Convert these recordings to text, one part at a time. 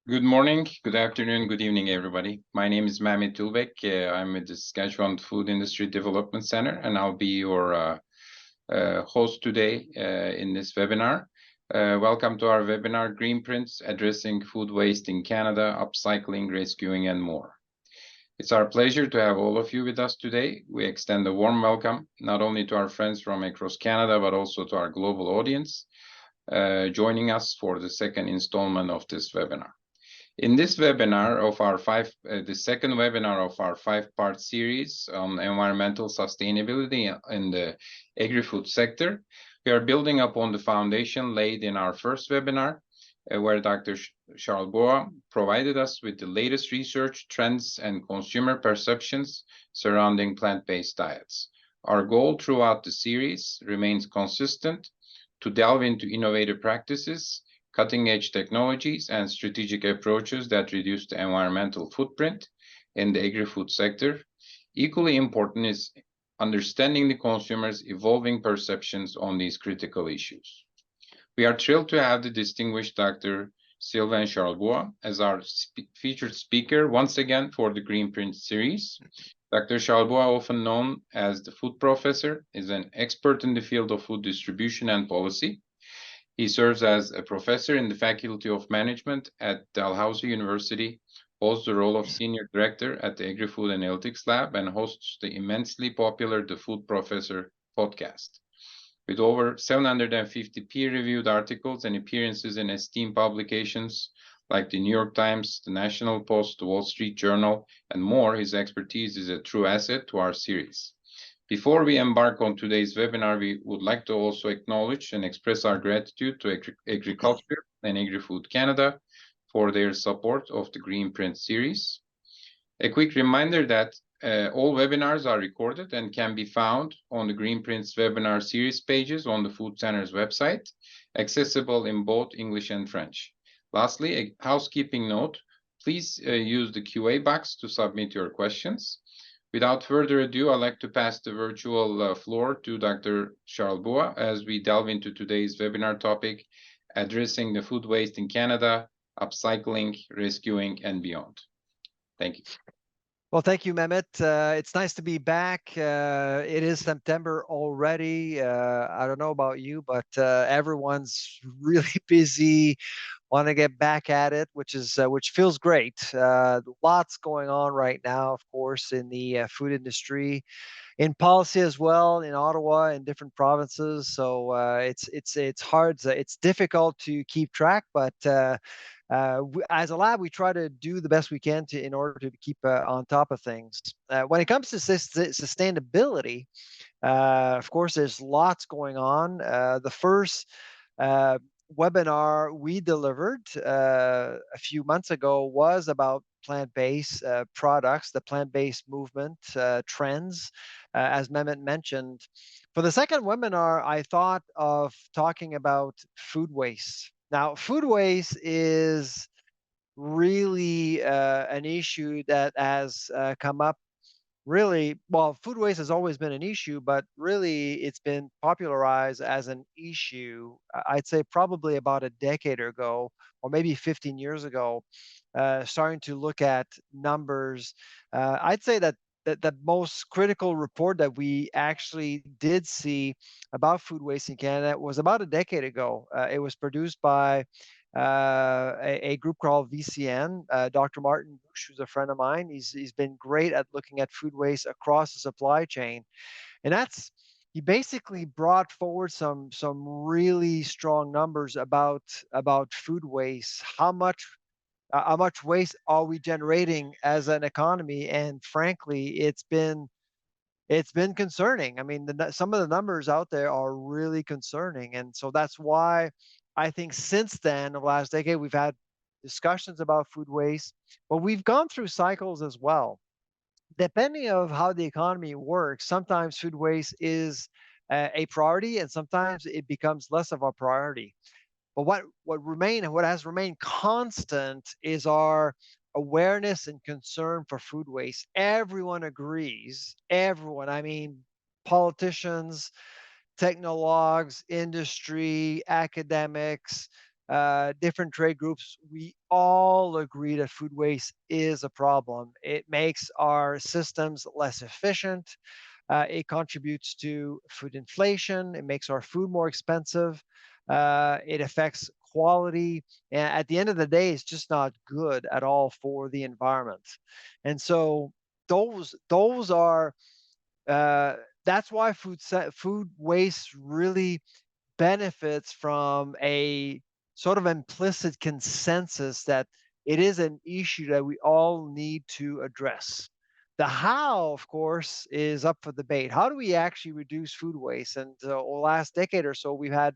Good morning, good afternoon, good evening, everybody. My name is Mehmet Tulbek. I'm with the Saskatchewan Food Industry Development Center, and I'll be your host today in this webinar. Welcome to our webinar, GreenPrints, Addressing Food Waste in Canada, Upcycling, Rescuing, and More. It's our pleasure to have all of you with us today. We extend a warm welcome, not only to our friends from across Canada, but also to our global audience joining us for the second installment of this webinar. In this webinar of our the second webinar of our five-part series on environmental sustainability in the agri-food sector, we are building upon the foundation laid in our first webinar, where Dr. Charlebois provided us with the latest research, trends, and consumer perceptions surrounding plant-based diets. Our goal throughout the series remains consistent: to delve into innovative practices, cutting-edge technologies, and strategic approaches that reduce the environmental footprint in the agri-food sector. Equally important is understanding the consumers' evolving perceptions on these critical issues. We are thrilled to have the distinguished Dr. Sylvain Charlebois as our featured speaker once again for the GreenPrints series. Dr. Charlebois, often known as the food professor, is an expert in the field of food distribution and policy. He serves as a professor in the Faculty of Management at Dalhousie University, holds the role of Senior Director at the Agri-Food Analytics Lab, and hosts the immensely popular The Food Professor podcast. With over 750 peer-reviewed articles and appearances in esteemed publications like the New York Times, the National Post, the Wall Street Journal, and more, his expertise is a true asset to our series. Before we embark on today's webinar, we would like to also acknowledge and express our gratitude to Agriculture and Agri-Food Canada for their support of the GreenPrint series. A quick reminder that all webinars are recorded and can be found on the GreenPrints webinar series pages on the Food Center's website, accessible in both English and French. Lastly, a housekeeping note: please use the QA box to submit your questions. Without further ado, I'd like to pass the virtual floor to Dr. Charlebois as we delve into today's webinar topic, addressing the food waste in Canada, upcycling, rescuing, and beyond. Thank you. Well, thank you, Mehmet. It's nice to be back. It is September already. I don't know about you, but everyone's really busy, want to get back at it, which feels great. Lots going on right now, of course, in the food industry, in policy as well, in Ottawa, in different provinces. So it's hard. It's difficult to keep track, but as a lab, we try to do the best we can in order to keep on top of things. When it comes to sustainability, of course, there's lots going on. The first webinar we delivered a few months ago was about plant-based products, the plant-based movement, trends, as Mehmet mentioned. For the second webinar, I thought of talking about food waste. Now, food waste is really an issue that has come up. Really, well, food waste has always been an issue, but really it's been popularized as an issue, I'd say probably about a decade ago, or maybe 15 years ago, starting to look at numbers. I'd say that the most critical report that we actually did see about food waste in Canada was about a decade ago. It was produced by a group called VCN. Dr. Martin Bush, who's a friend of mine, he's been great at looking at food waste across the supply chain, and he basically brought forward some really strong numbers about food waste. How much waste are we generating as an economy? And frankly, it's been concerning. I mean, some of the numbers out there are really concerning, and so that's why I think since then, the last decade, we've had discussions about food waste, but we've gone through cycles as well. Depending of how the economy works, sometimes food waste is a priority, and sometimes it becomes less of a priority. But what has remained constant is our awareness and concern for food waste. Everyone agrees. Everyone, I mean, politicians, technologues, industry, academics, different trade groups, we all agree that food waste is a problem. It makes our systems less efficient. It contributes to food inflation. It makes our food more expensive. It affects quality. And at the end of the day, it's just not good at all for the environment. And so those are uh, that's why food waste really benefits from a sort of implicit consensus that it is an issue that we all need to address. The how, of course, is up for debate. How do we actually reduce food waste? And over the last decade or so, we've had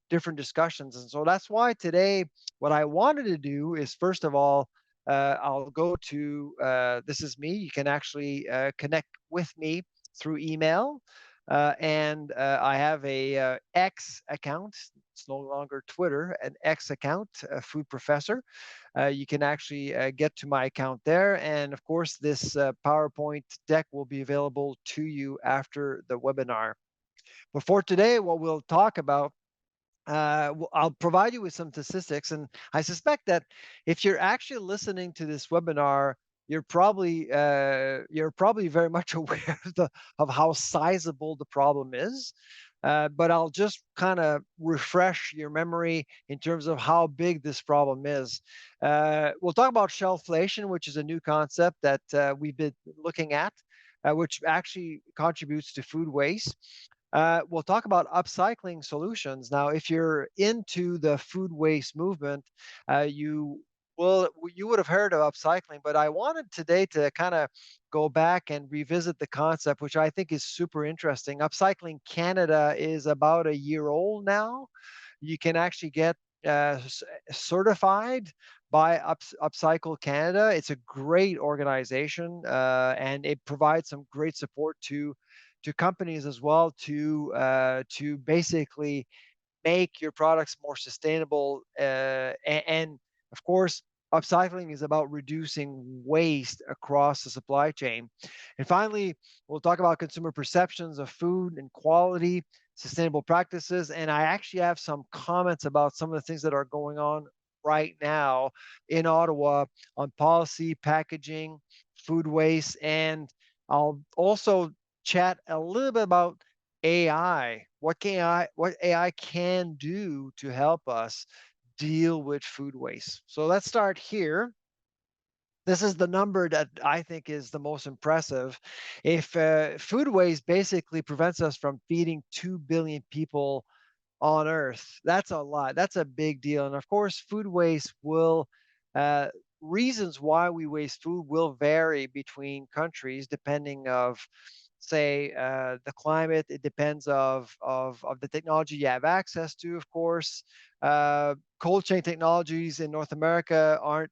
different discussions. And so that's why today, what I wanted to do is, first of all, I'll go to this is me. You can actually connect with me through email. And I have a X account. It's no longer Twitter, an X account, Food Professor. You can actually get to my account there. And of course, this PowerPoint deck will be available to you after the webinar. But for today, what we'll talk about I'll provide you with some statistics, and I suspect that if you're actually listening to this webinar, you're probably very much aware of how sizable the problem is. But I'll just kind of refresh your memory in terms of how big this problem is. We'll talk about shelflation, which is a new concept that we've been looking at, which actually contributes to food waste. We'll talk about upcycling solutions. Now, if you're into the food waste movement, you would have heard of upcycling, but I wanted today to kind of go back and revisit the concept, which I think is super interesting. Upcycling Canada is about a year old now. You can actually get certified by Upcycle Canada. It's a great organization, and it provides some great support to companies as well to basically make your products more sustainable. And of course, upcycling is about reducing waste across the supply chain. And finally, we'll talk about consumer perceptions of food and quality, sustainable practices. And I actually have some comments about some of the things that are going on right now in Ottawa on policy, packaging, food waste, and I'll also chat a little bit about AI. What AI can do to help us deal with food waste. So let's start here. This is the number that I think is the most impressive. If food waste basically prevents us from feeding 2 billion people on Earth, that's a lot. That's a big deal. And of course, food waste will, uh, reasons why we waste food will vary between countries depending of say the climate. It depends of the technology you have access to, of course. Cold chain technologies in North America are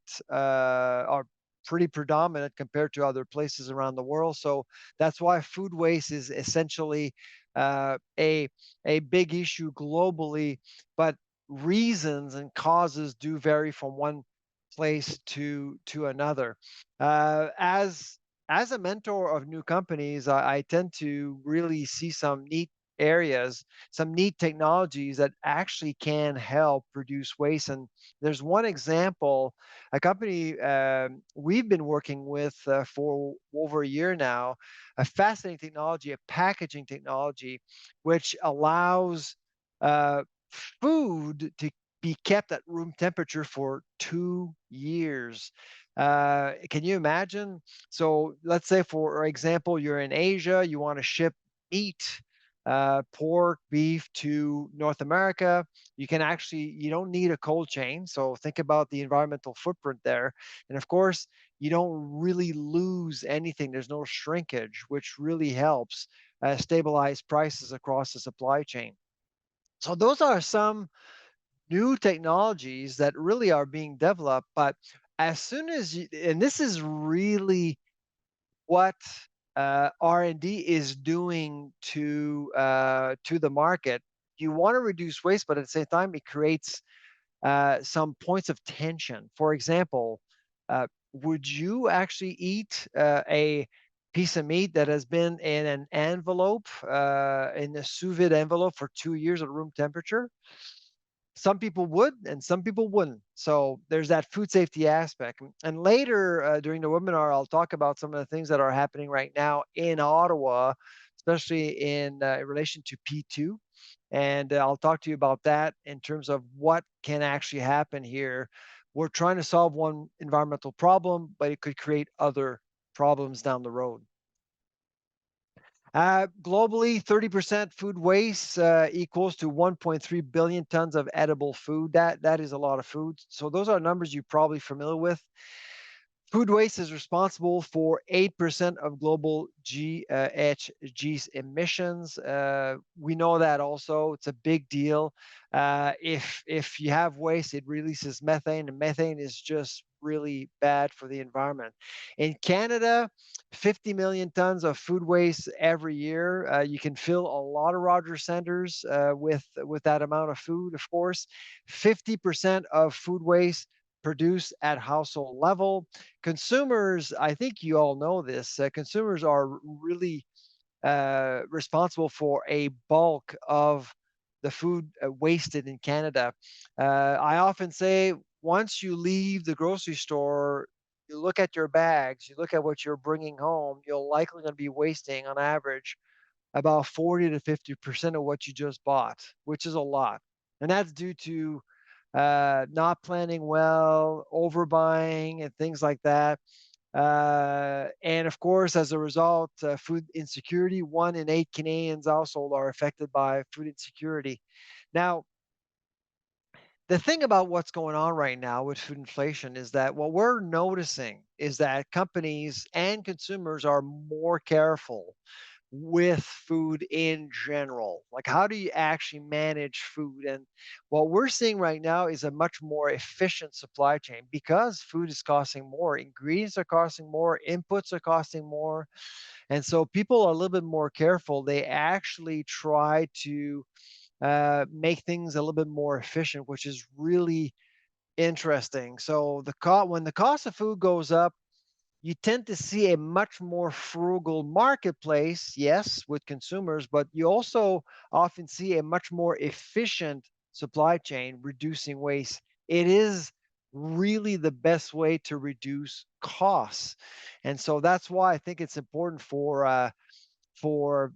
pretty predominant compared to other places around the world. So that's why food waste is essentially uh, a a big issue globally, but reasons and causes do vary from one place to another. As a mentor of new companies, I tend to really see some neat areas, some neat technologies that actually can help reduce waste. And there's one example, a company we've been working with for over a year now, a fascinating technology, a packaging technology, which allows uh, food to be kept at room temperature for 2 years. Can you imagine? So let's say, for example, you're in Asia, you want to ship meat, pork, beef to North America. You don't need a cold chain. So think about the environmental footprint there. And of course, you don't really lose anything. There's no shrinkage, which really helps stabilize prices across the supply chain. So those are some new technologies that really are being developed. But as soon as you, and this is really what R&D is doing to the market. You want to reduce waste, but at the same time, it creates some points of tension. For example, would you actually eat a piece of meat that has been in an envelope, in a sous vide envelope for 2 years at room temperature? Some people would, and some people wouldn't. So there's that food safety aspect. And later during the webinar, I'll talk about some of the things that are happening right now in Ottawa, especially in relation to P2. And I'll talk to you about that in terms of what can actually happen here. We're trying to solve one environmental problem, but it could create other problems down the road. Globally, 30% food waste equals to 1.3 billion tons of edible food. That is a lot of food. So those are numbers you're probably familiar with. Food waste is responsible for 8% of global GHG emissions. We know that also. It's a big deal. If you have waste, it releases methane, and methane is just really bad for the environment. In Canada, 50 million tons of food waste every year. You can fill a lot of Rogers centers with that amount of food, of course. 50% of food waste produced at household level. Consumers, I think you all know this, consumers are really responsible for a bulk of the food wasted in Canada. I often say once you leave the grocery store, you look at your bags, you look at what you're bringing home, you're likely going to be wasting on average about 40 to 50% of what you just bought, which is a lot. And that's due to not planning well, overbuying, and things like that. And of course, as a result, food insecurity. 1 in 8 Canadians household are affected by food insecurity. Now, the thing about what's going on right now with food inflation is that what we're noticing is that companies and consumers are more careful with food in general. Like, how do you actually manage food? And what we're seeing right now is a much more efficient supply chain because food is costing more, ingredients are costing more, inputs are costing more. And so people are a little bit more careful. They actually try to make things a little bit more efficient, which is really interesting. So when the cost of food goes up, you tend to see a much more frugal marketplace, yes, with consumers, but you also often see a much more efficient supply chain reducing waste. It is really the best way to reduce costs. And so that's why I think it's important for for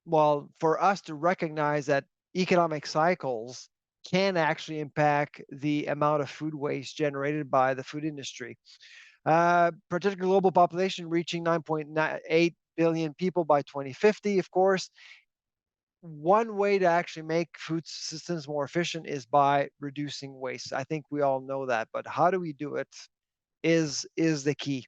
for us to recognize that economic cycles can actually impact the amount of food waste generated by the food industry. Particular global population reaching 9.8 billion people by 2050. Of course, one way to actually make food systems more efficient is by reducing waste. I think we all know that, but how do we do it is the key.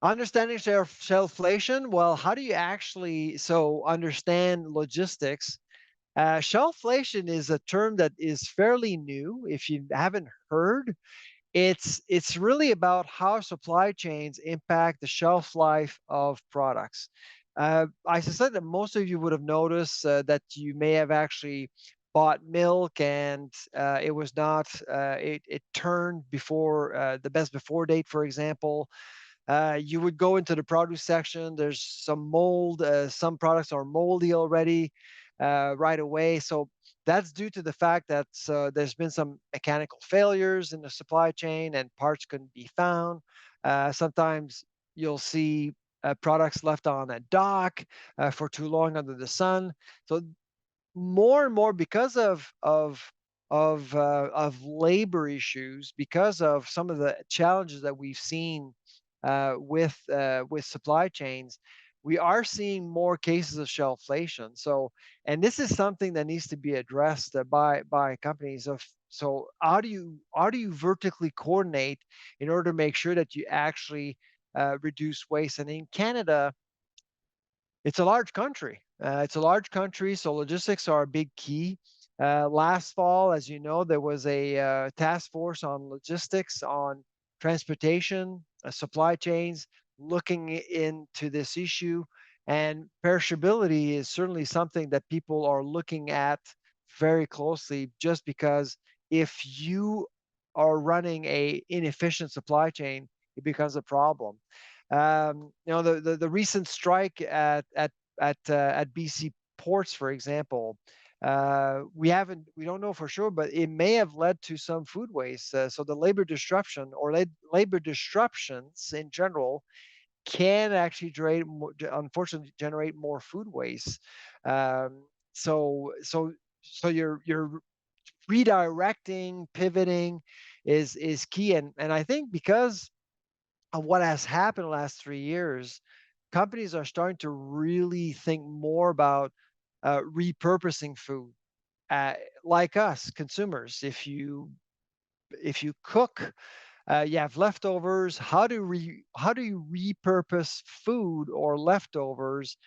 Understanding shelflation. Well, how do you actually understand logistics? Shelflation is a term that is fairly new. If you haven't heard, it's really about how supply chains impact the shelf life of products. I suspect that most of you would have noticed that you may have actually bought milk and it was not it turned before the best before date, for example. You would go into the produce section. There's some mold. Some products are moldy already right away. So that's due to the fact that there's been some mechanical failures in the supply chain and parts couldn't be found. Sometimes you'll see products left on a dock for too long under the sun. So more and more because of labor issues, because of some of the challenges that we've seen with supply chains, we are seeing more cases of shelflation. So, and this is something that needs to be addressed by companies. So, how do you vertically coordinate in order to make sure that you actually reduce waste? And in Canada, it's a large country. It's a large country, so logistics are a big key. Last fall, as you know, there was a task force on logistics, on transportation, supply chains, looking into this issue. And perishability is certainly something that people are looking at very closely, just because if you are running a inefficient supply chain, it becomes a problem. The recent strike at BC ports, for example, We don't know for sure, but it may have led to some food waste. So the labor disruption or labor disruptions in general can actually unfortunately generate more food waste. Um, so you're redirecting, pivoting is key, and I think because of what has happened the last 3 years, companies are starting to really think more about repurposing food. Uh, like us consumers, if you cook, you have leftovers. How do you repurpose food or leftovers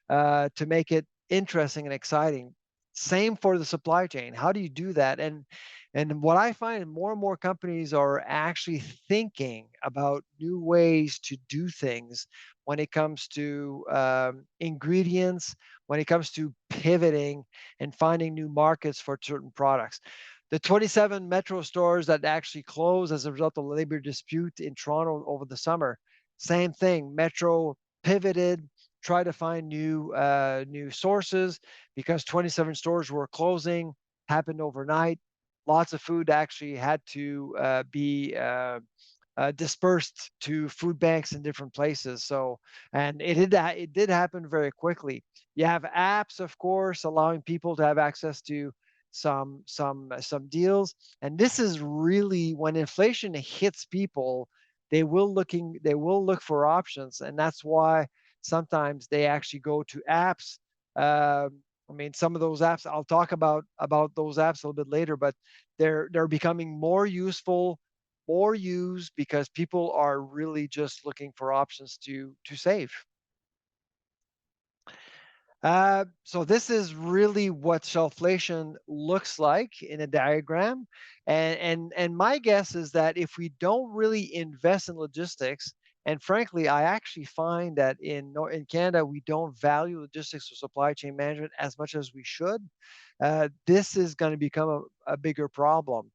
to make it interesting and exciting? Same for the supply chain. How do you do that? And what I find, more and more companies are actually thinking about new ways to do things when it comes to ingredients, when it comes to pivoting and finding new markets for certain products. The 27 Metro stores that actually closed as a result of a labor dispute in Toronto over the summer, same thing. Metro pivoted, tried to find new sources because 27 stores were closing. Happened overnight. Lots of food actually had to be dispersed to food banks in different places. So, and it did happen very quickly. You have apps, of course, allowing people to have access to some deals. And this is really when inflation hits people, they will look for options, and that's why sometimes they actually go to apps. I mean, some of those apps I'll talk about those apps a little bit later, but they're becoming more useful, more used because people are really just looking for options to save. So this is really what shelflation looks like in a diagram. And my guess is that if we don't really invest in logistics, and frankly, I actually find that in Canada, we don't value logistics or supply chain management as much as we should. This is going to become a bigger problem.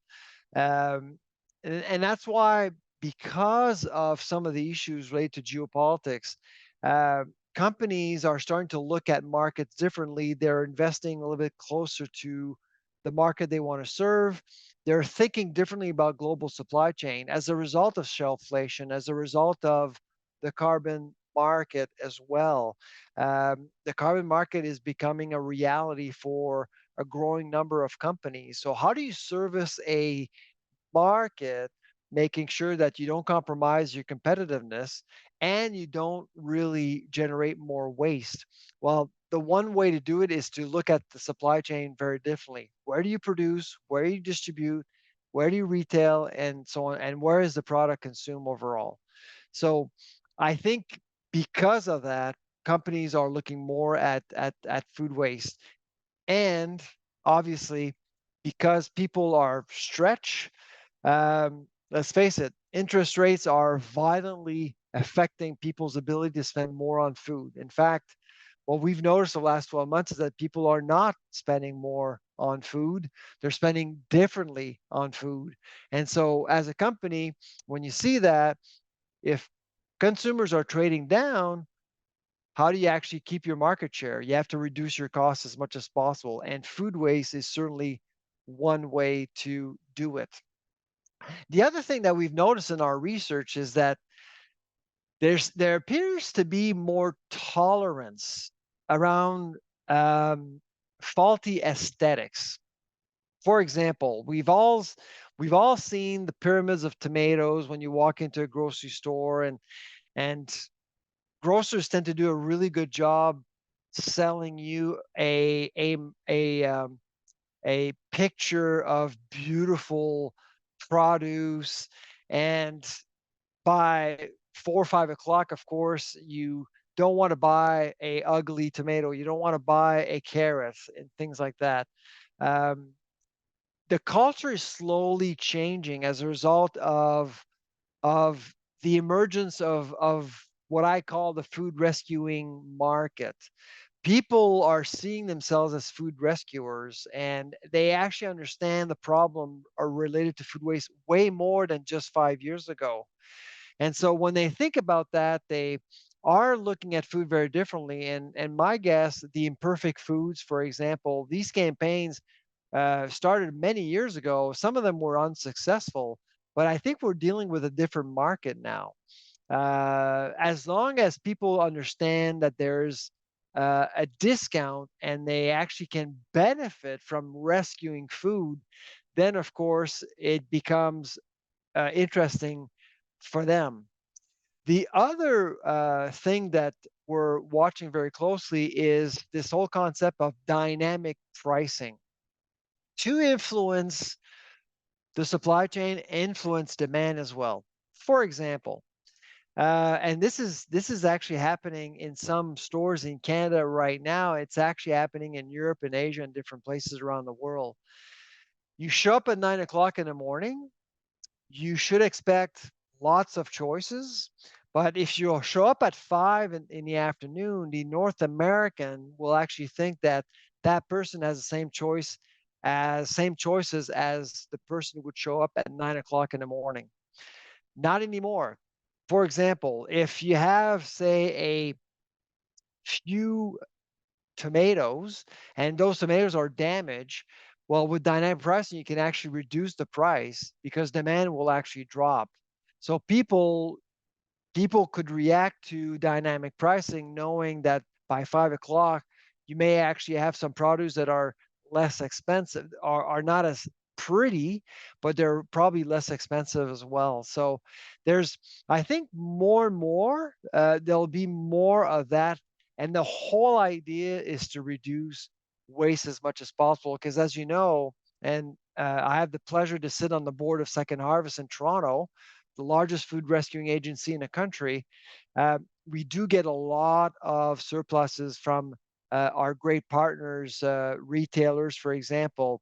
Um, and that's why, because of some of the issues related to geopolitics, uh, companies are starting to look at markets differently. They're investing a little bit closer to the market they want to serve. They're thinking differently about global supply chain as a result of shelflation, as a result of the carbon market as well. The carbon market is becoming a reality for a growing number of companies. So, how do you service a market, making sure that you don't compromise your competitiveness and you don't really generate more waste? Well, the one way to do it is to look at the supply chain very differently. Where do you produce? Where do you distribute? Where do you retail? And so on. And where is the product consumed overall? So I think because of that, companies are looking more at food waste. And obviously, because people are stretched, let's face it, interest rates are violently affecting people's ability to spend more on food. In fact, what we've noticed the last 12 months is that people are not spending more on food. They're spending differently on food. And so, as a company, when you see that, if consumers are trading down, how do you actually keep your market share? You have to reduce your costs as much as possible. And food waste is certainly one way to do it. The other thing that we've noticed in our research is that there appears to be more tolerance around um, faulty aesthetics. For example, we've all seen the pyramids of tomatoes when you walk into a grocery store, and grocers tend to do a really good job selling you a picture of beautiful produce. And by 4 or 5 o'clock, of course, you don't want to buy a ugly tomato. You don't want to buy a carrot and things like that. Um, the culture is slowly changing as a result of the emergence of what I call the food rescuing market. People are seeing themselves as food rescuers, and they actually understand the problem are related to food waste way more than just 5 years ago. And so when they think about that, are looking at food very differently. And my guess, the imperfect foods, for example, these campaigns started many years ago. Some of them were unsuccessful, but I think we're dealing with a different market now. As long as people understand that there's a discount and they actually can benefit from rescuing food, then of course it becomes interesting for them. The other thing that we're watching very closely is this whole concept of dynamic pricing to influence the supply chain, influence demand as well. For example, and this is actually happening in some stores in Canada right now. It's actually happening in Europe and Asia and different places around the world. You show up at 9 o'clock in the morning, you should expect lots of choices. But if you show up at 5 in the afternoon, the North American will actually think that that person has the same choices as the person who would show up at 9 o'clock in the morning. Not anymore. For example, if you have, say, a few tomatoes and those tomatoes are damaged, well, with dynamic pricing, you can actually reduce the price because demand will actually drop. So people could react to dynamic pricing knowing that by 5 o'clock, you may actually have some produce that are less expensive, are not as pretty, but they're probably less expensive as well. So there's, I think, more and more, there'll be more of that. And the whole idea is to reduce waste as much as possible. Because as you know, and I have the pleasure to sit on the board of Second Harvest in Toronto, the largest food rescuing agency in the country. We do get a lot of surpluses from our great partners, retailers, for example.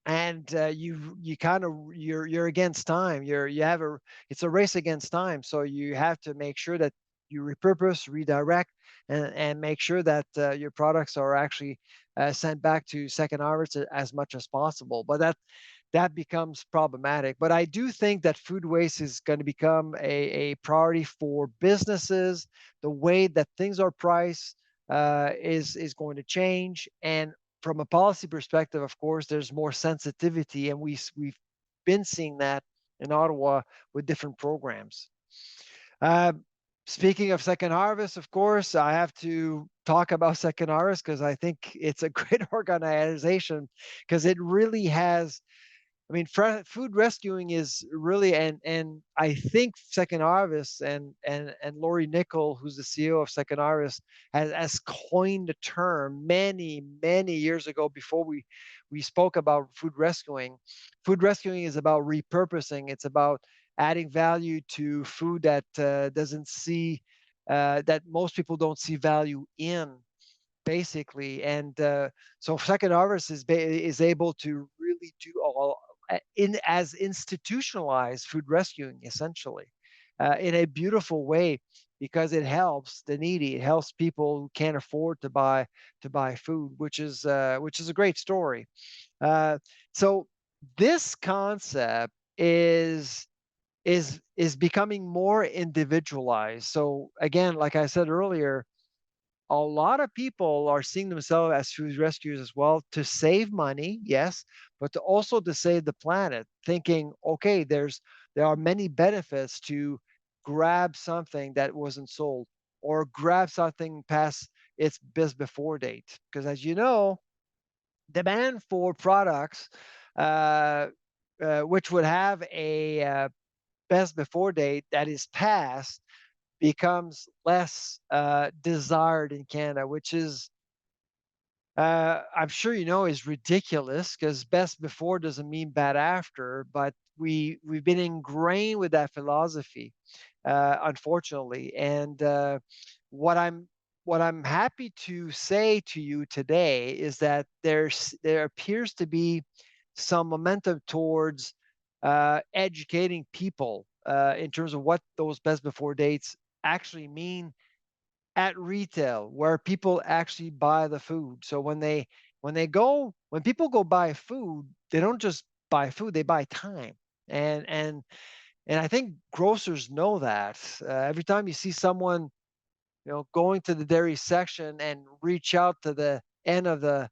And you kind of you're against time. You have a it's a race against time. So you have to make sure that you repurpose, redirect, and make sure that your products are actually sent back to Second Harvest as much as possible. But that becomes problematic. But I do think that food waste is going to become a priority for businesses. The way that things are priced is going to change, and from a policy perspective, of course, there's more sensitivity, and we've been seeing that in Ottawa with different programs. Uh, Speaking of Second Harvest, of course, I have to talk about Second Harvest because I think it's a great organization because it really has. I mean, food rescuing is really, and I think Second Harvest and Lori Nickel, who's the CEO of Second Harvest, has coined the term many years ago before we spoke about food rescuing. Food rescuing is about repurposing. It's about adding value to food that doesn't see that most people don't see value in, basically. And so Second Harvest is able to really do all in as institutionalized food rescuing, essentially, in a beautiful way, because it helps the needy. It helps people who can't afford to buy food, which is a great story. Uh, so this concept is becoming more individualized. So again, like I said earlier, a lot of people are seeing themselves as food rescuers as well, to save money, yes, but to also to save the planet, thinking, okay, there are many benefits to grab something that wasn't sold or grab something past its best before date. Because as you know, demand for products uh, which would have a best before date that is past becomes less desired in Canada, which is, I'm sure you know, is ridiculous because best before doesn't mean bad after. But we've been ingrained with that philosophy, unfortunately. And what I'm what I'm happy to say to you today is that there appears to be some momentum towards educating people in terms of what those best before dates actually mean at retail, where people actually buy the food. So when people go buy food, they don't just buy food, they buy time. And and I think grocers know that. Every time you see someone going to the dairy section and reach out to the end of the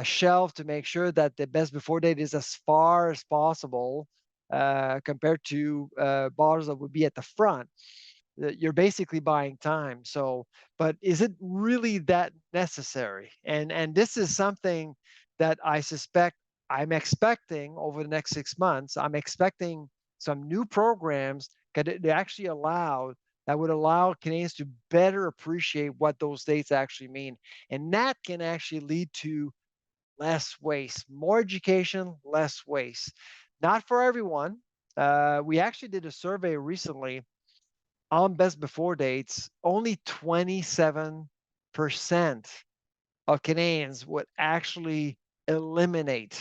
shelf to make sure that the best before date is as far as possible compared to bottles that would be at the front. You're basically buying time. So, but is it really that necessary? And this is something that I suspect I'm expecting over the next 6 months. I'm expecting some new programs that actually allow that would allow Canadians to better appreciate what those dates actually mean. And that can actually lead to less waste, more education, less waste. Not for everyone. We actually did a survey recently on best before dates. Only 27% of Canadians would actually eliminate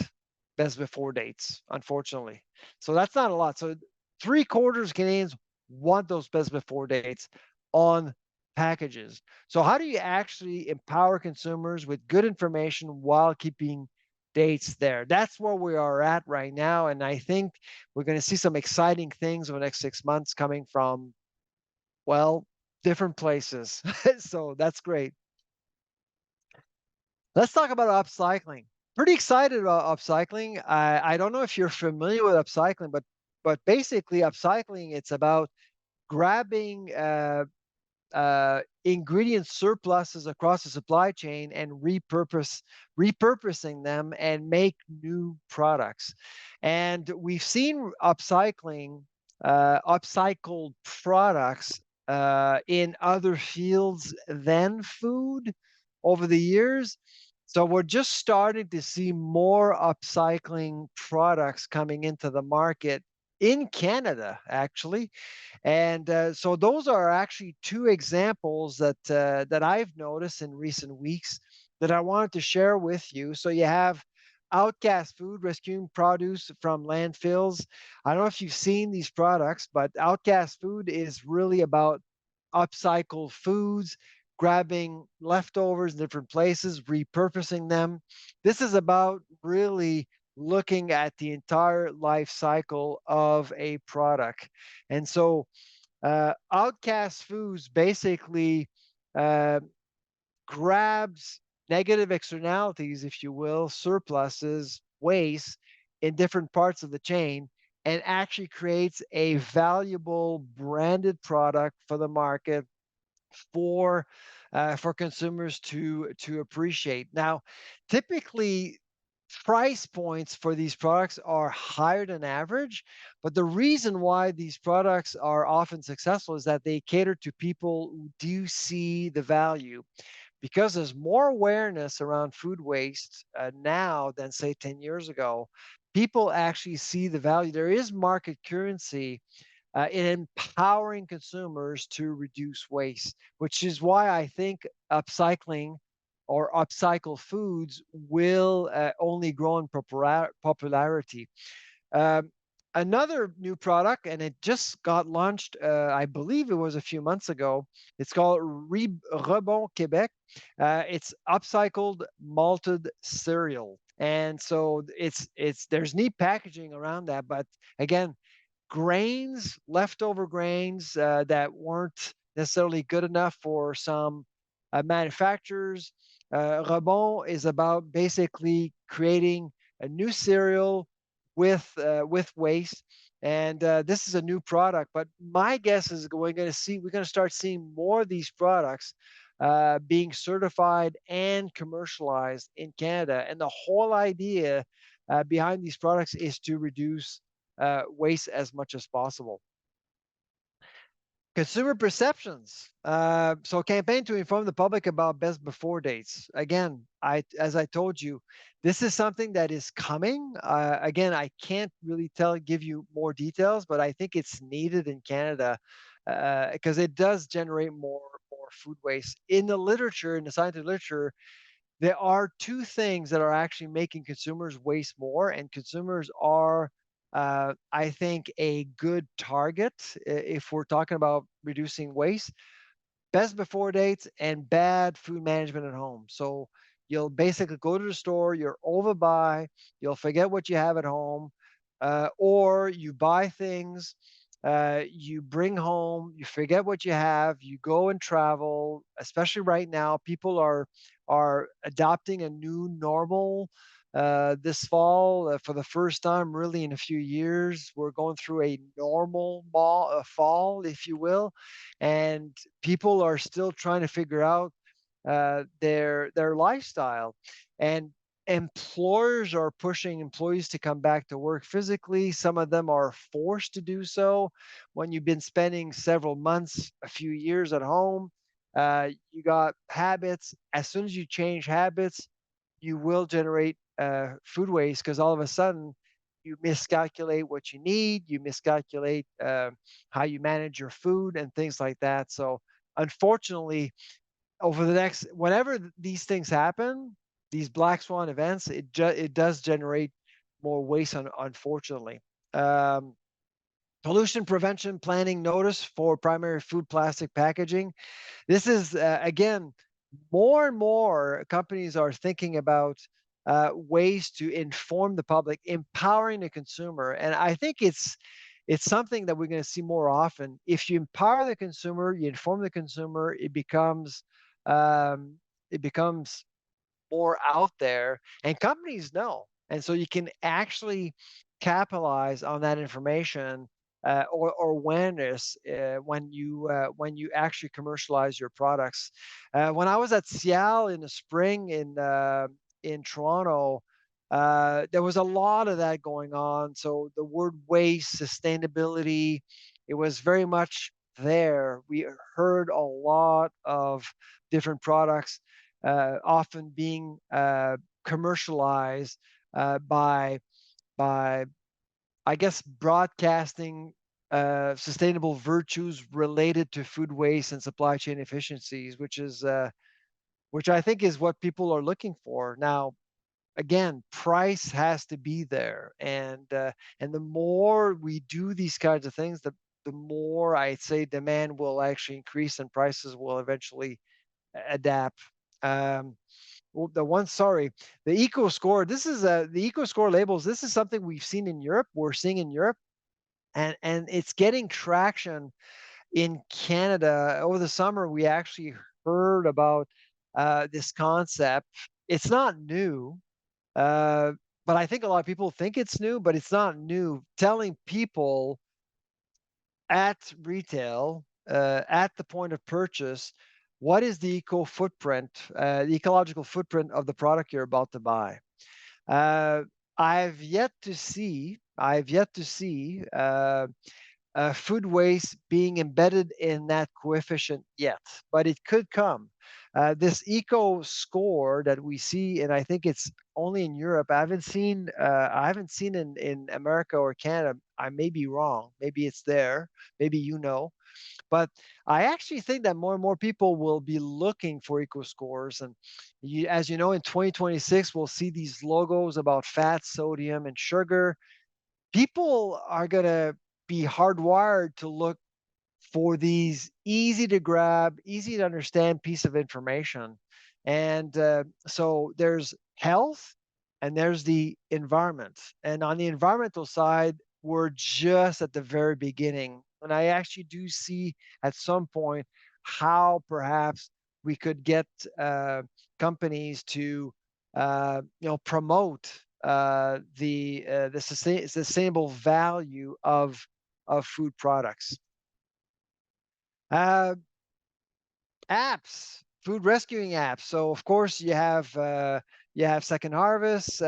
best before dates, unfortunately. So that's not a lot. So three-quarters of Canadians want those best before dates on packages. So how do you actually empower consumers with good information while keeping dates there? That's where we are at right now. And I think we're going to see some exciting things over the next 6 months coming from, well, different places. So that's great. Let's talk about upcycling. Pretty excited about upcycling. I don't know if you're familiar with upcycling, but basically upcycling, it's about grabbing ingredient surpluses across the supply chain and repurposing them and make new products. And we've seen upcycled products in other fields than food over the years. So we're just starting to see more upcycling products coming into the market in Canada, actually. And so those are actually two examples that I've noticed in recent weeks that I wanted to share with you. So you have Outcast Food rescuing produce from landfills. I don't know if you've seen these products, but Outcast Food is really about upcycled foods, grabbing leftovers in different places, repurposing them. This is about really looking at the entire life cycle of a product. And so Outcast Foods basically uh, grabs negative externalities, if you will, surpluses, waste in different parts of the chain, and actually creates a valuable branded product for the market for consumers to appreciate. Now, typically, price points for these products are higher than average, but the reason why these products are often successful is that they cater to people who do see the value. Because there's more awareness around food waste now than, say, 10 years ago, people actually see the value. There is market currency in empowering consumers to reduce waste, which is why I think upcycling or upcycle foods will only grow in popularity. Um, Another new product, and it just got launched, I believe it was a few months ago. It's called Rebond Quebec. It's upcycled malted cereal. And so it's there's neat packaging around that, but again, grains, leftover grains that weren't necessarily good enough for some manufacturers. Rebond is about basically creating a new cereal with waste, and this is a new product. But my guess is we're going to start seeing more of these products being certified and commercialized in Canada. And the whole idea behind these products is to reduce waste as much as possible. Consumer perceptions. So campaign to inform the public about best before dates. Again, as I told you, this is something that is coming. Again, I can't really give you more details, but I think it's needed in Canada because it does generate more food waste. In the literature, in the scientific literature, there are two things that are actually making consumers waste more, and consumers are, I think, a good target if we're talking about reducing waste. Best before dates and bad food management at home. So you'll basically go to the store, you're overbuy, you'll forget what you have at home, or you buy things You bring home, you forget what you have, you go and travel. Especially right now, people are adopting a new normal. This fall, for the first time, really in a few years, we're going through a normal fall, if you will, and people are still trying to figure out their lifestyle. And employers are pushing employees to come back to work physically. Some of them are forced to do so. When you've been spending several months, a few years at home, you got habits. As soon as you change habits, you will generate food waste, because all of a sudden you miscalculate what you need, you miscalculate how you manage your food and things like that. So unfortunately, over the next whenever these things happen, these black swan events, it does generate more waste, unfortunately. Um, Pollution prevention planning notice for primary food plastic packaging. This is again, more and more companies are thinking about ways to inform the public, empowering the consumer, and I think it's something that we're going to see more often. If you empower the consumer, you inform the consumer, um, it becomes more out there, and companies know, and so you can actually capitalize on that information, or awareness, when you actually commercialize your products. When I was at Cial in the spring in Toronto, there was a lot of that going on. So the word waste, sustainability, it was very much there. We heard a lot of different products often being commercialized by I guess broadcasting sustainable virtues related to food waste and supply chain efficiencies, which I think is what people are looking for now. Again, price has to be there, and the more we do these kinds of things, the more I'd say demand will actually increase and prices will eventually adapt. Um, well, the eco score. This is the eco score labels. This is something we've seen in Europe. We're seeing in Europe, and it's getting traction in Canada. Over the summer, we actually heard about this concept. It's not new, uh, but I think a lot of people think it's new, but it's not new. Telling people at retail, at the point of purchase, what is the the ecological footprint of the product you're about to buy. Uh, I've yet to see food waste being embedded in that coefficient yet, but it could come. This eco score that we see, and I think it's only in Europe. I haven't seen in America or Canada. I may be wrong. Maybe it's there. Maybe you know. But I actually think that more and more people will be looking for eco scores. And as you know, in 2026, we'll see these logos about fat, sodium, and sugar. People are going to be hardwired to look for these easy to grab, easy to understand piece of information. And so there's health and there's the environment. And on the environmental side, we're just at the very beginning. And I actually do see at some point how perhaps we could get companies to promote the sustainable value of food products. Uh, Apps, food rescuing apps. So of course you have Second Harvest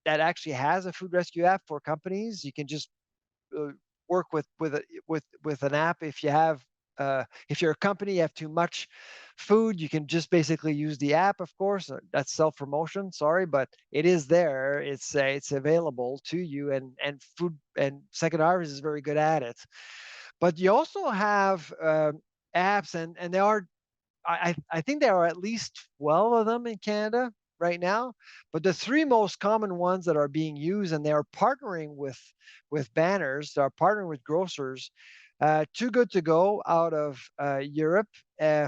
that actually has a food rescue app for companies. You can just uh, work with an app. If you're a company, you have too much food, you can just basically use the app. Of course, that's self promotion. Sorry, but it is there. It's available to you, and food and Second Harvest is very good at it. But you also have apps, and there are I think there are at least 12 of them in Canada right now. But the three most common ones that are being used, and they are partnering with banners, they are partnering with grocers. Too Good to Go out of Europe,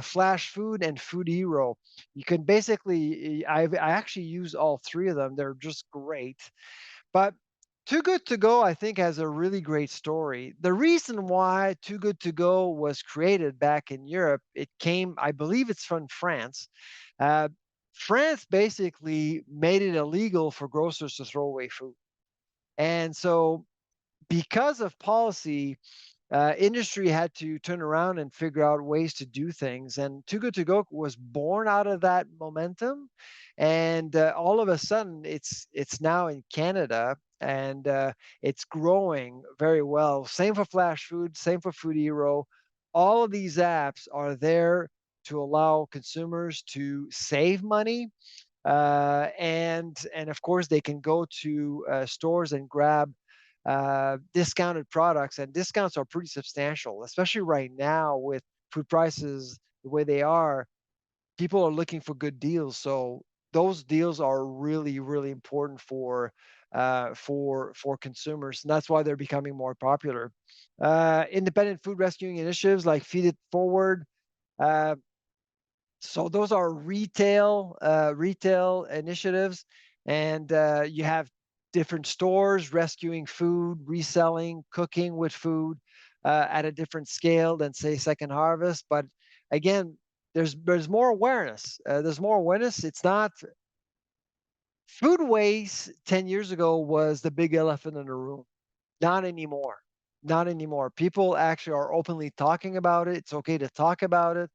Flash Food, and Food Hero. You can basically, I actually use all three of them. They're just great. But Too Good To Go, I think, has a really great story. The reason why Too Good To Go was created back in Europe, it came, I believe it's from France. Uh, France basically made it illegal for grocers to throw away food. And so, because of policy, industry had to turn around and figure out ways to do things. And Too Good To Go was born out of that momentum. And all of a sudden, it's now in Canada, and it's growing very well. Same for Flash Food, same for Food Hero. All of these apps are there to allow consumers to save money, and of course they can go to stores and grab discounted products, and discounts are pretty substantial, especially right now with food prices the way they are. People are looking for good deals, so those deals are really, really important for consumers, and that's why they're becoming more popular. Independent food rescuing initiatives like Feed It Forward. Uh, so those are retail initiatives, and you have different stores rescuing food, reselling, cooking with food at a different scale than say Second Harvest. But again, there's more awareness. There's more awareness. It's not food waste 10 years ago was the big elephant in the room. Not anymore. Not anymore. People actually are openly talking about it. It's okay to talk about it.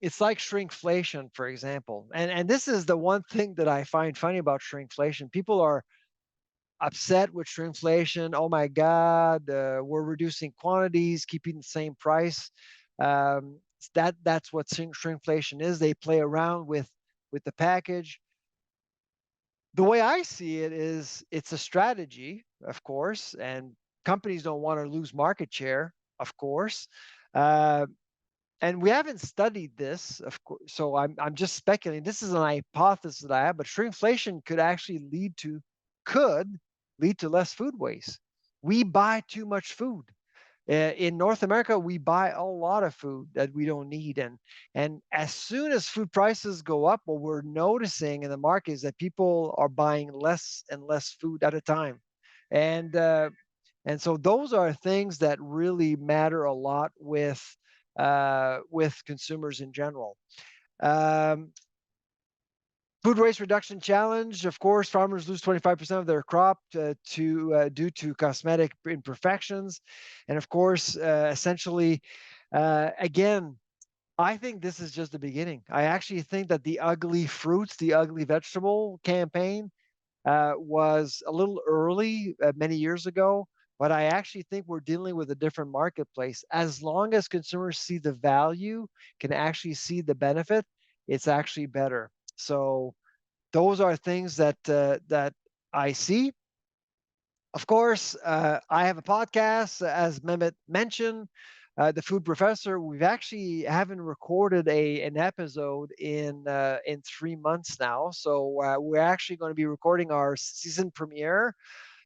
It's like shrinkflation, for example. And this is the one thing that I find funny about shrinkflation. People are upset with shrinkflation. Oh my God, we're reducing quantities, keeping the same price. That's what shrinkflation is. They play around with the package. The way I see it is it's a strategy, of course, and companies don't want to lose market share, of course. Uh, and we haven't studied this, of course, so I'm just speculating. This is an hypothesis that I have, but shrinkflation could lead to less food waste. We buy too much food. In North America, we buy a lot of food that we don't need, and as soon as food prices go up, what we're noticing in the market is that people are buying less and less food at a time, and uh, and so those are things that really matter a lot with consumers in general. Um, Food waste reduction challenge. Of course, farmers lose 25% of their crop due to cosmetic imperfections, and of course, essentially, again, I think this is just the beginning. I actually think that the ugly fruits, the ugly vegetable campaign was a little early many years ago, but I actually think we're dealing with a different marketplace. As long as consumers see the value, can actually see the benefit, it's actually better. So those are things that I see. Of course, I have a podcast, as Mehmet mentioned, the Food Professor. We've actually haven't recorded an episode in 3 months now, so we're actually going to be recording our season premiere,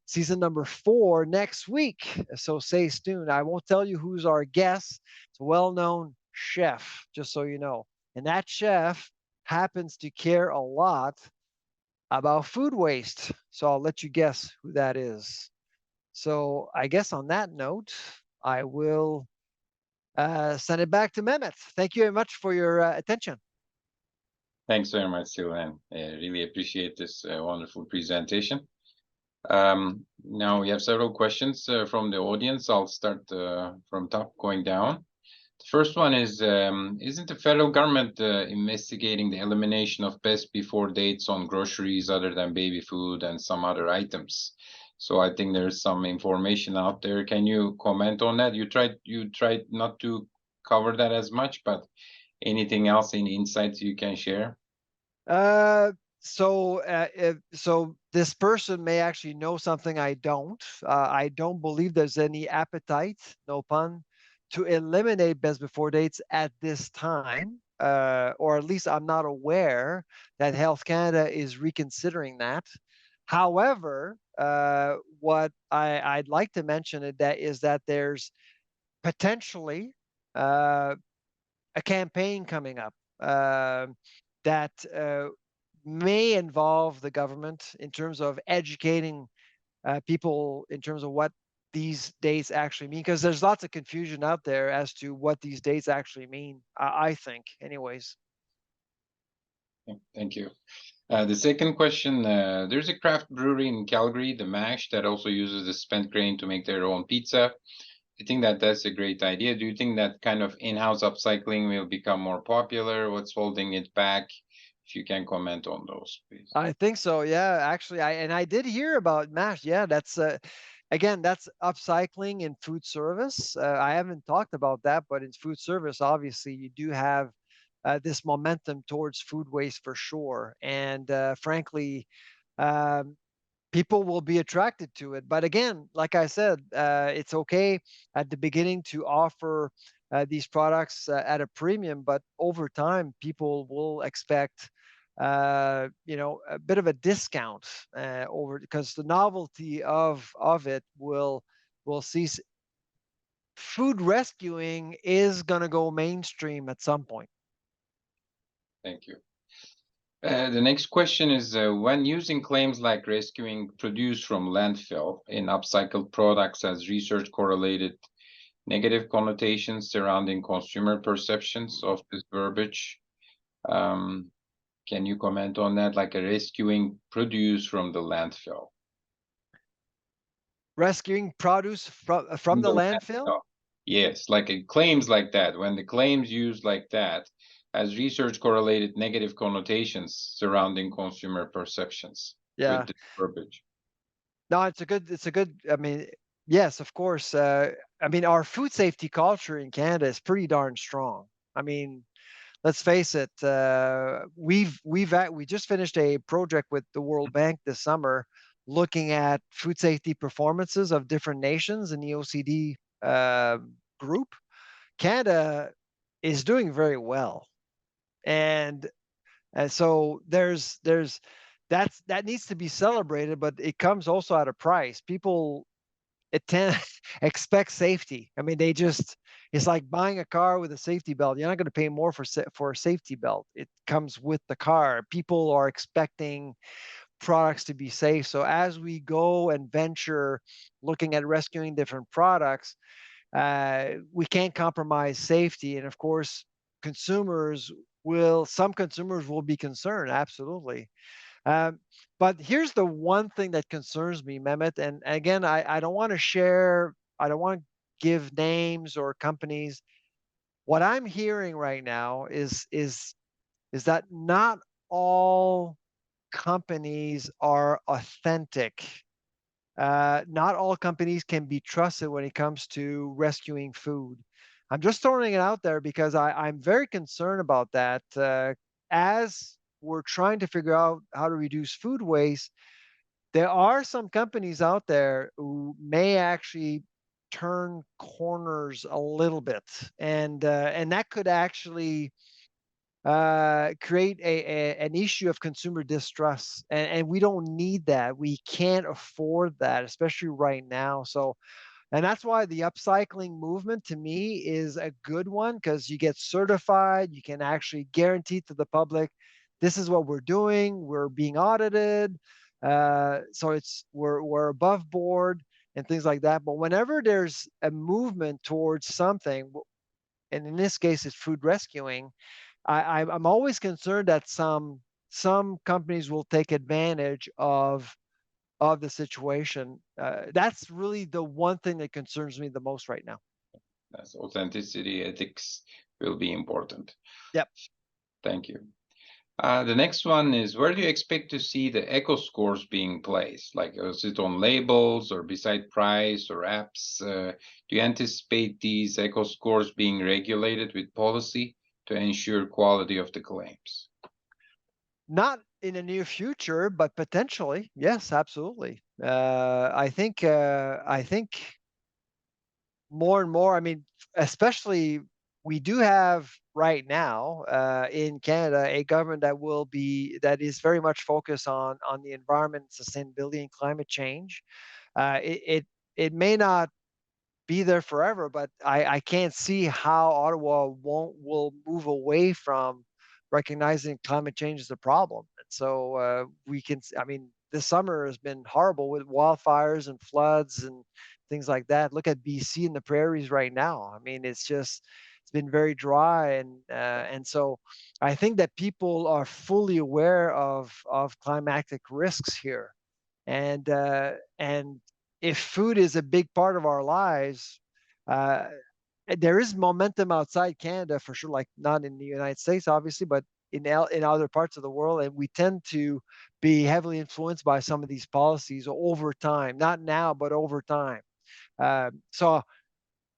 season number 4, next week. So stay tuned. I won't tell you who's our guest. It's a well-known chef, just so you know, and that chef happens to care a lot about food waste. So I'll let you guess who that is. So I guess on that note, I will send it back to Mehmet. Thank you very much for your attention. Thanks very much, Sylvain. Really appreciate this wonderful presentation. Now we have several questions from the audience. I'll start from top going down. The first one is, isn't the federal government investigating the elimination of best before dates on groceries other than baby food and some other items? So I think there's some information out there. Can you comment on that? You tried not to cover that as much, but anything else, any insights you can share? So this person may actually know something I don't. I don't believe there's any appetite, no pun, to eliminate best before dates at this time, or at least I'm not aware that Health Canada is reconsidering that. However, what I'd like to mention is that there's potentially uh, a campaign coming up that may involve the government in terms of educating people in terms of what these dates actually mean, because there's lots of confusion out there as to what these dates actually mean. I think, anyways. Thank you. The second question, there's a craft brewery in Calgary, the Mash, that also uses the spent grain to make their own pizza. I think that that's a great idea. Do you think that kind of in-house upcycling will become more popular? What's holding it back? If you can comment on those, please. I think so. Yeah, actually, I did hear about MASH. Yeah, that's again, that's upcycling in food service. I haven't talked about that, but in food service, obviously, you do have this momentum towards food waste for sure. And frankly, um, people will be attracted to it. But again, like I said, it's okay at the beginning to offer these products at a premium, but over time, people will expect, a bit of a discount over, because the novelty of it will cease. Food rescuing is going to go mainstream at some point. Thank you. The next question is, when using claims like rescuing produce from landfill in upcycled products, has research correlated negative connotations surrounding consumer perceptions of this verbiage? Can you comment on that, like a rescuing produce from the landfill? Rescuing produce from From the the landfill? landfill. Yes, like it claims like that. When the claims used like that, has research correlated negative connotations surrounding consumer perceptions with Yeah. this verbiage? No, it's a good, I mean, yes, of course. I mean, our food safety culture in Canada is pretty darn strong. I mean, let's face it, we just finished a project with the World Bank this summer looking at food safety performances of different nations in the OECD group. Canada is doing very well. And so that needs to be celebrated, but it comes also at a price. People attend expect safety. I mean, it's like buying a car with a safety belt. You're not going to pay more for a safety belt. It comes with the car. People are expecting products to be safe. So as we go and venture looking at rescuing different products, we can't compromise safety. And of course, some consumers will be concerned. Absolutely. Um, but here's the one thing that concerns me, Mehmet. And again, I don't want to share, I don't want to give names or companies. What I'm hearing right now is that not all companies are authentic. Not all companies can be trusted when it comes to rescuing food. I'm just throwing it out there because I'm very concerned about that. As we're trying to figure out how to reduce food waste, there are some companies out there who may actually turn corners a little bit, and that could actually create an issue of consumer distrust, and we don't need that. We can't afford that, especially right now. So, and that's why the upcycling movement to me is a good one, because you get certified, you can actually guarantee to the public, this is what we're doing. We're being audited, so we're above board and things like that. But whenever there's a movement towards something, and in this case, it's food rescuing, I'm always concerned that some companies will take advantage of the situation. That's really the one thing that concerns me the most right now. That's authenticity, ethics will be important. Yep. Thank you. The next one is, where do you expect to see the eco scores being placed? Like, is it on labels or beside price or apps? Do you anticipate these eco scores being regulated with policy to ensure quality of the claims? Not in the near future, but potentially, yes, absolutely. I think more and more. I mean, especially we do have right now in Canada a government that is very much focused on the environment, sustainability, and climate change. It may not be there forever, but I can't see how Ottawa will move away from recognizing climate change as a problem. And so I mean, this summer has been horrible with wildfires and floods and things like that. Look at BC and the prairies right now. I mean, it's been very dry, and so I think that people are fully aware of climatic risks here, and if food is a big part of our lives, uh, there is momentum outside Canada for sure, like not in the United States, obviously, but in other parts of the world, and we tend to be heavily influenced by some of these policies over time. Not now, but over time. So,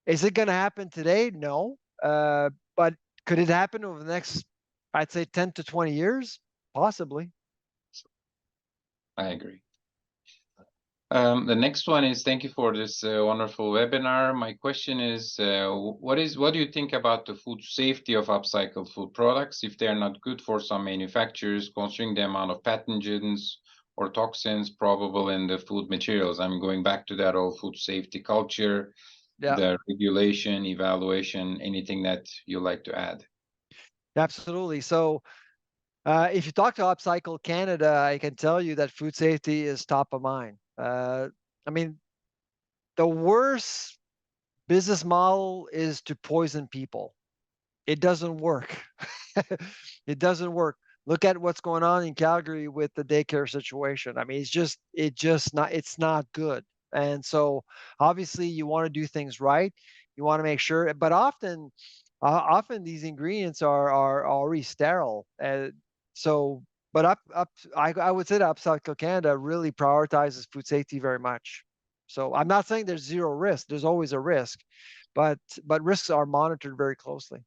is it going to happen today? No, but could it happen over the next, I'd say, 10 to 20 years? Possibly. I agree. The next one is, thank you for this wonderful webinar. My question is, what do you think about the food safety of upcycled food products if they are not good for some manufacturers, considering the amount of pathogens or toxins probable in the food materials? I'm going back to that whole food safety culture, Yeah, the regulation, evaluation, anything that you like to add? absolutely. So, if you talk to Upcycle Canada, I can tell you that food safety is top of mind. I mean, the worst business model is to poison people. It doesn't work. It doesn't work. Look at what's going on in Calgary with the daycare situation. I mean, it's not good. And so obviously you want to do things right. You want to make sure, but often these ingredients are already sterile. So, but I would say that Upcycle Canada really prioritizes food safety very much. So I'm not saying there's zero risk. There's always a risk, but risks are monitored very closely.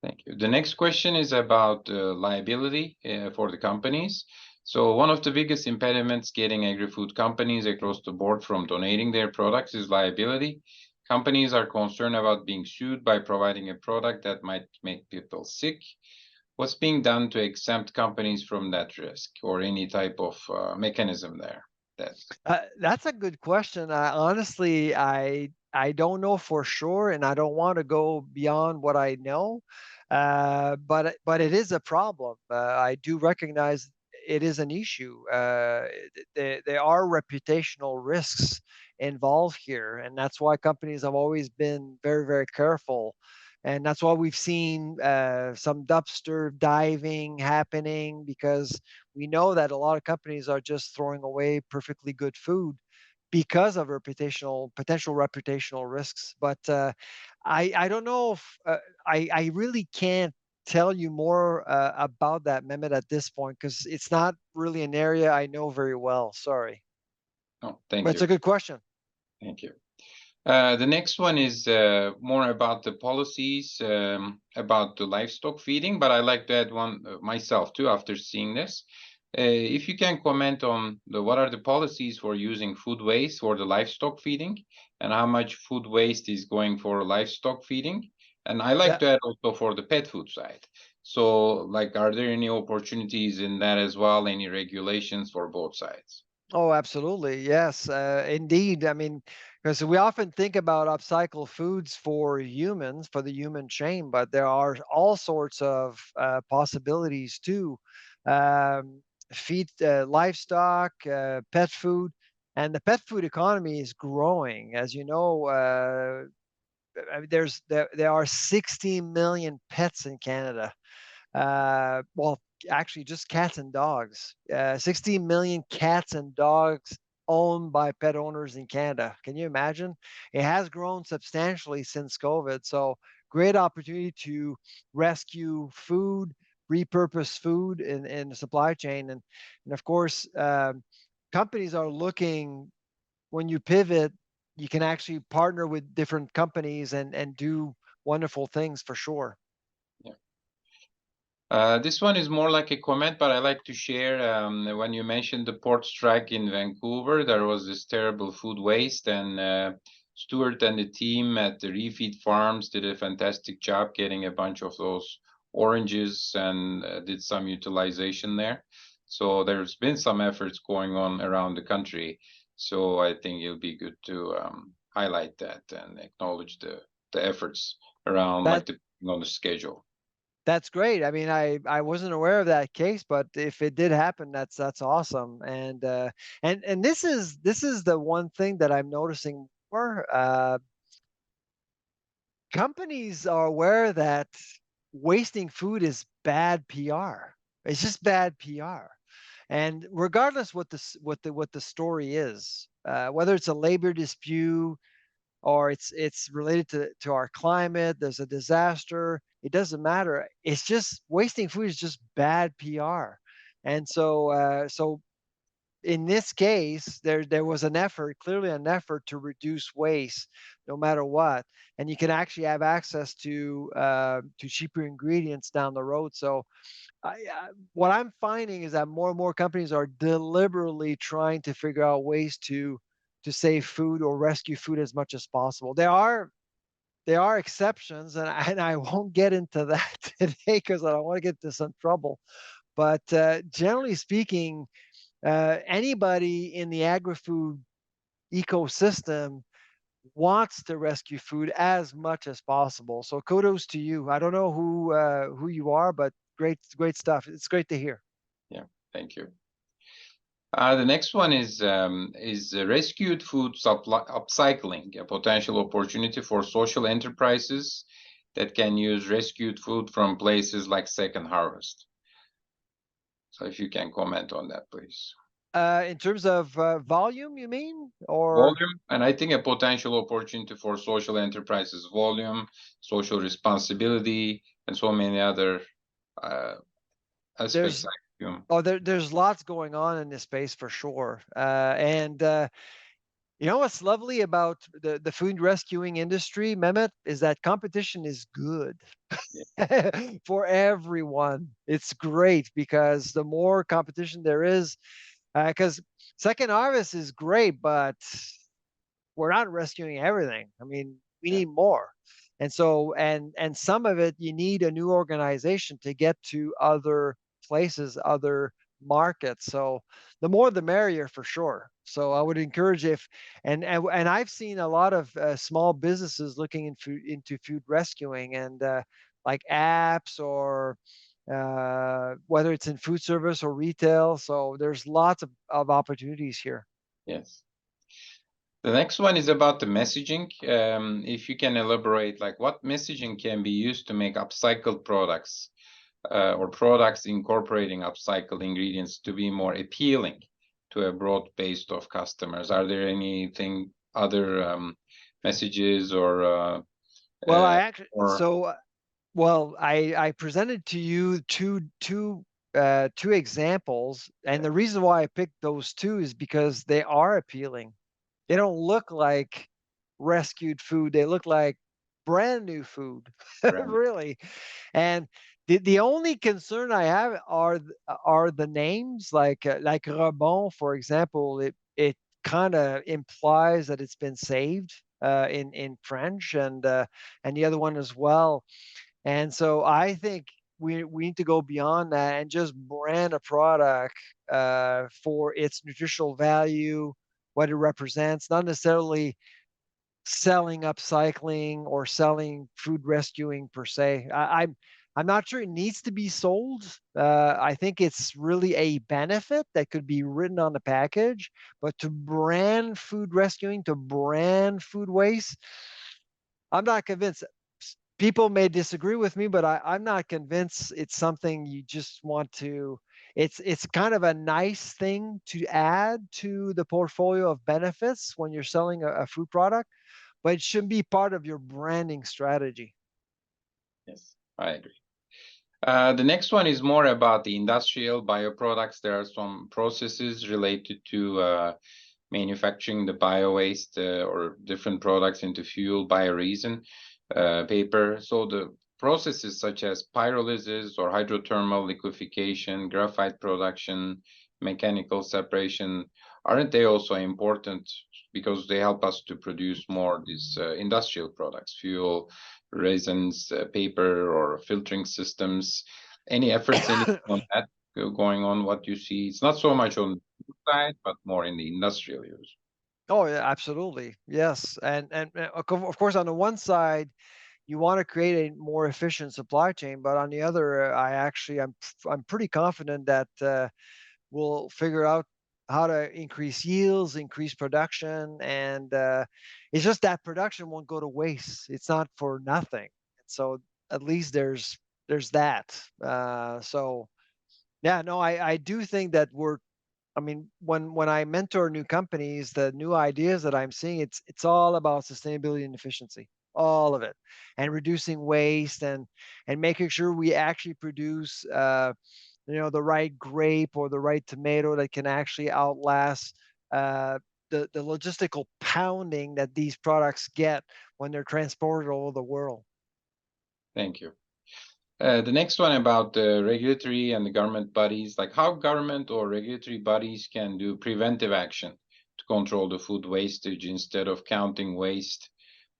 Thank you. The next question is about liability for the companies. So one of the biggest impediments getting agri-food companies across the board from donating their products is liability. Companies are concerned about being sued by providing a product that might make people sick. What's being done to exempt companies from that risk, or any type of mechanism there? That's a good question. Honestly, I don't know for sure, and I don't want to go beyond what I know. But it is a problem. I do recognize it is an issue. There are reputational risks involved here, and that's why companies have always been very, very careful. And that's why we've seen some dumpster diving happening, because we know that a lot of companies are just throwing away perfectly good food because of potential reputational risks. But I don't know if I really can't tell you more about that, Mehmet, at this point, because it's not really an area I know very well. Sorry, Oh, but thank it's a you. good question. Thank you. The next one is more about the policies about the livestock feeding, but I like to add one myself too after seeing this. If you can comment on what are the policies for using food waste for the livestock feeding, and how much food waste is going for livestock feeding, and I like Yeah. to add also for the pet food side. So, like, are there any opportunities in that as well? Any regulations for both sides? Oh, absolutely. Yes, indeed. I mean, because we often think about upcycle foods for humans, for the human chain, but there are all sorts of possibilities too. Um, Feed livestock, pet food, and the pet food economy is growing. As you know, there are 60 million pets in Canada. Well, actually, just cats and dogs. 16 million cats and dogs owned by pet owners in Canada. Can you imagine? It has grown substantially since COVID. So, great opportunity to rescue food, repurpose food in the supply chain. And of course, companies are looking, when you pivot, you can actually partner with different companies and do wonderful things for sure. Yeah. This one is more like a comment, but I like to share. When you mentioned the port strike in Vancouver, there was this terrible food waste, and Stuart and the team at the Refeed Farms did a fantastic job getting a bunch of those oranges and did some utilization there. So there's been some efforts going on around the country. So I think it'll be good to highlight that and acknowledge the efforts around, That like, on the schedule. That's great. I mean, I wasn't aware of that case, but if it did happen, that's awesome. And this is the one thing that I'm noticing more. Companies are aware that wasting food is bad PR. It's just bad PR. And regardless what the story is, whether it's a labor dispute or it's related to our climate, there's a disaster, it doesn't matter. It's just wasting food is just bad PR. And so in this case, there was an effort, clearly an effort to reduce waste, no matter what, and you can actually have access to cheaper ingredients down the road. So, what I'm finding is that more and more companies are deliberately trying to figure out ways to save food or rescue food as much as possible. There are exceptions, and I won't get into that today because I don't want to get into some trouble. But generally speaking, anybody in the agri-food ecosystem wants to rescue food as much as possible. So kudos to you. I don't know who you are, but great stuff. It's great to hear. Yeah, thank you. The next one is rescued food supply upcycling, a potential opportunity for social enterprises that can use rescued food from places like Second Harvest. So if you can comment on that, please. In terms of volume, you mean, or Volume, and I think a potential opportunity for social enterprises, volume, social responsibility, and so many other uh, aspects. there's there's lots going on in this space for sure. And You know what's lovely about the food rescuing industry, Mehmet, is that competition is good Yeah, for everyone. It's great because the more competition there is, because Second Harvest is great, but we're not rescuing everything. I mean, we yeah, need more. And some of it you need a new organization to get to other places, other markets. So the more the merrier for sure. So I would encourage if and I've seen a lot of small businesses looking into food rescuing and like apps or whether it's in food service or retail. So there's lots of opportunities here. yes. The next one is about the messaging. If you can elaborate, like what messaging can be used to make upcycled products or products incorporating upcycled ingredients to be more appealing to a broad base of customers? Are there anything other messages Well, I uh, actually or so well, I presented to you two examples, and the reason why I picked those two is because they are appealing. They don't look like rescued food. They look like brand new food, brand? really. And the only concern I have are the names, like Rebond, for example. It kind of implies that it's been saved in French, and the other one as well. And so I think we need to go beyond that and just brand a product for its nutritional value, what it represents, not necessarily selling upcycling or selling food rescuing per se. I'm not sure it needs to be sold. I think it's really a benefit that could be written on the package, but to brand food rescuing, to brand food waste, I'm not convinced. People may disagree with me, but I'm not convinced it's something you just want to. It's kind of a nice thing to add to the portfolio of benefits when you're selling a food product, but it shouldn't be part of your branding strategy. Yes, I agree. The next one is more about the industrial bioproducts. There are some processes related to manufacturing the bio-waste or different products into fuel, bioresin, paper. So the processes such as pyrolysis or hydrothermal liquefaction, graphite production, mechanical separation, aren't they also important because they help us to produce more these industrial products, fuel, resins, paper, or filtering systems? Any efforts in on that going on? What you see? It's not so much on side, but more in the industrial use. Oh, yeah, absolutely. Yes. And of course, on the one side, you want to create a more efficient supply chain, but on the other, I'm pretty confident that we'll figure out how to increase yields, increase production, and it's just that production won't go to waste. It's not for nothing. So at least there's that. So yeah, no, I do think that I mean, when I mentor new companies, the new ideas that I'm seeing, it's all about sustainability and efficiency, all of it, and reducing waste and making sure we actually produce, the right grape or the right tomato that can actually outlast uh, the logistical pounding that these products get when they're transported all over the world. Thank you. The next one about the regulatory and the government bodies, like how government or regulatory bodies can do preventive action to control the food wastage instead of counting waste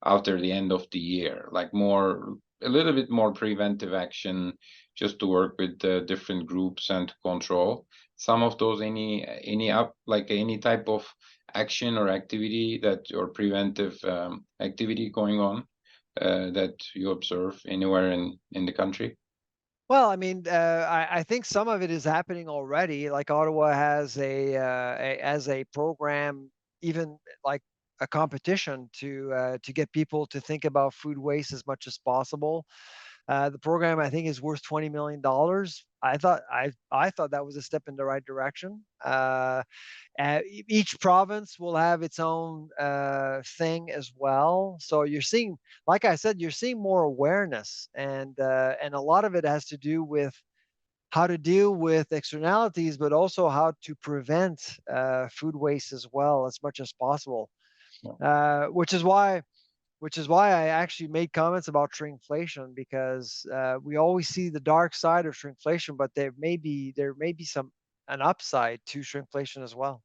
after the end of the year, like a little bit more preventive action just to work with the different groups and to control some of those, any type of action or activity or preventive activity going on that you observe anywhere in the country? Well, I mean, I think some of it is happening already. Like Ottawa has as a program, even like a competition to get people to think about food waste as much as possible. The program I think is worth $20 million. I thought that was a step in the right direction. Each province will have its own thing as well. So you're seeing, like I said, you're seeing more awareness, and a lot of it has to do with how to deal with externalities, but also how to prevent food waste as well as much as possible. Yeah. Which is why I actually made comments about shrinkflation, because we always see the dark side of shrinkflation, but there may be an upside to shrinkflation as well.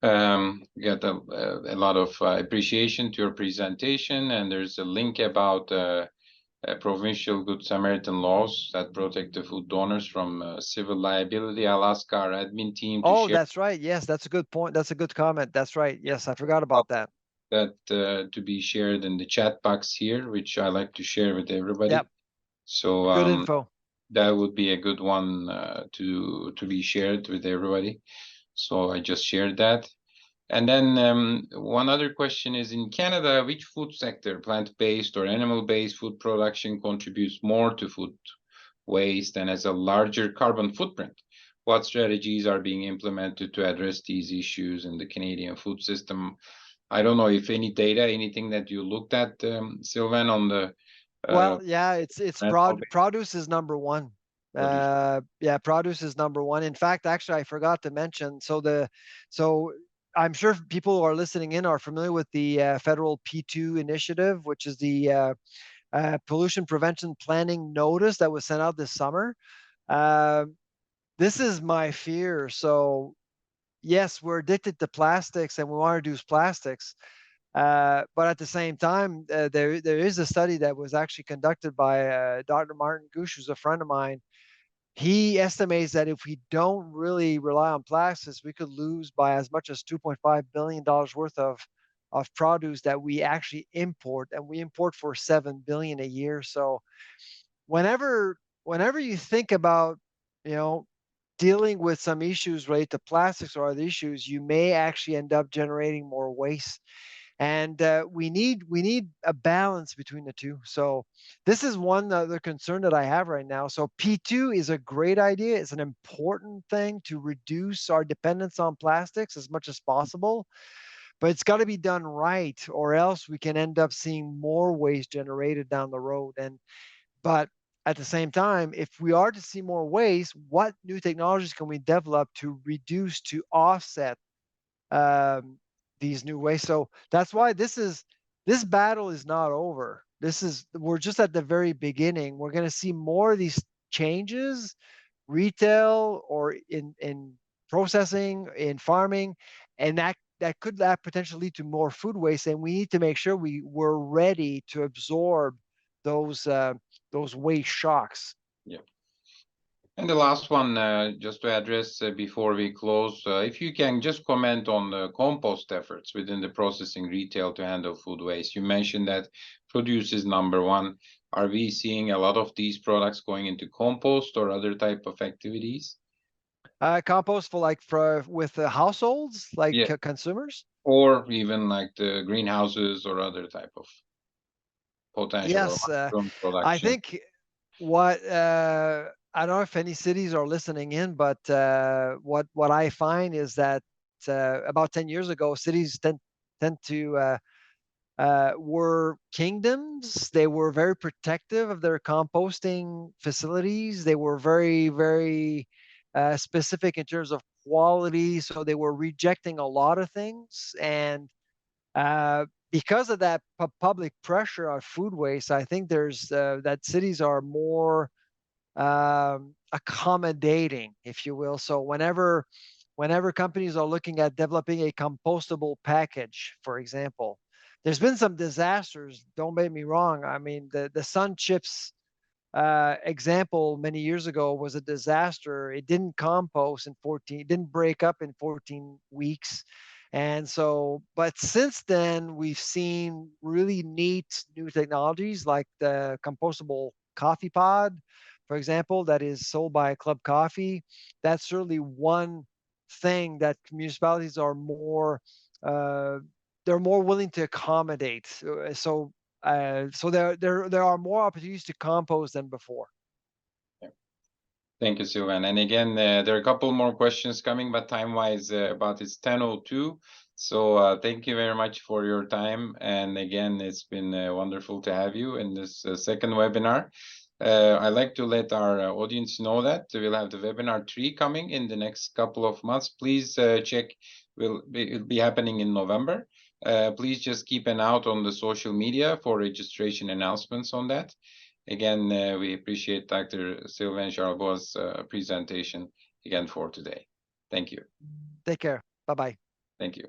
Get a lot of appreciation to your presentation, and there's a link about provincial Good Samaritan laws that protect the food donors from civil liability. I'll ask our admin team to Oh, share that's right. Yes, that's a good point. That's a good comment. That's right. Yes, I forgot about that. that to be shared in the chat box here, which I like to share with everybody. Yep. So Good info. that would be a good one to be shared with everybody. So I just shared that. And then one other question is, in Canada, which food sector, plant-based or animal-based food production, contributes more to food waste and has a larger carbon footprint? What strategies are being implemented to address these issues in the Canadian food system? I don't know if any data, anything that you looked at, Sylvain, on the Well, yeah, it's animal-based produce is number one. produce. Yeah, produce is number one. In fact, actually, I forgot to mention. So I'm sure people who are listening in are familiar with the federal P2 initiative, which is the pollution prevention planning notice that was sent out this summer. Uh, this is my fear. So yes, we're addicted to plastics and we want to reduce plastics. But at the same time, there is a study that was actually conducted by Dr. Martin Gooch, who's a friend of mine. He estimates that if we don't really rely on plastics, we could lose by as much as $2.5 billion worth of produce that we actually import, and we import for $7 billion a year. So whenever you think about, you know, dealing with some issues related to plastics or other issues, you may actually end up generating more waste, and we need a balance between the two. So this is one other concern that I have right now. So P2 is a great idea. It's an important thing to reduce our dependence on plastics as much as possible, but it's got to be done right, or else we can end up seeing more waste generated down the road. But at the same time, if we are to see more waste, what new technologies can we develop to reduce, to offset um, these new ways? So that's why this battle is not over. We're just at the very beginning. We're going to see more of these changes, retail or in processing, in farming, and that potentially lead to more food waste. And we need to make sure we're ready to absorb those waste shocks. Yeah. And the last one, just to address before we close, if you can just comment on the compost efforts within the processing retail to handle food waste. You mentioned that produce is number one. Are we seeing a lot of these products going into compost or other type of activities? Compost with the households, like Yeah, consumers. or even like the greenhouses or other type of potential or Yes, mushroom I production. think what I don't know if any cities are listening in, but what I find is that about 10 years ago, cities tend to were kingdoms. They were very protective of their composting facilities. They were very specific in terms of quality, so they were rejecting a lot of things. And because of that public pressure on food waste, I think there's that cities are more accommodating, if you will. So whenever companies are looking at developing a compostable package, for example, there's been some disasters. Don't make me wrong. I mean, the Sun Chips example many years ago was a disaster. It didn't compost in 14, it didn't break up in 14 weeks. And so, but since then, we've seen really neat new technologies like the compostable coffee pod, for example, that is sold by Club Coffee. That's certainly one thing that municipalities are more, uh, they're more willing to accommodate. So there are more opportunities to compost than before. Thank you, Sylvain. And again, there are a couple more questions coming, but time-wise, about it's 10:02. So thank you very much for your time. And again, it's been wonderful to have you in this second webinar. I'd like to let our audience know that we'll have the webinar 3 coming in the next couple of months. Please check. It'll be happening in November. Please just keep an eye out on the social media for registration announcements on that. Again, we appreciate Dr. Sylvain Charlebois' presentation again for today. Thank you. Take care. Bye bye. Thank you.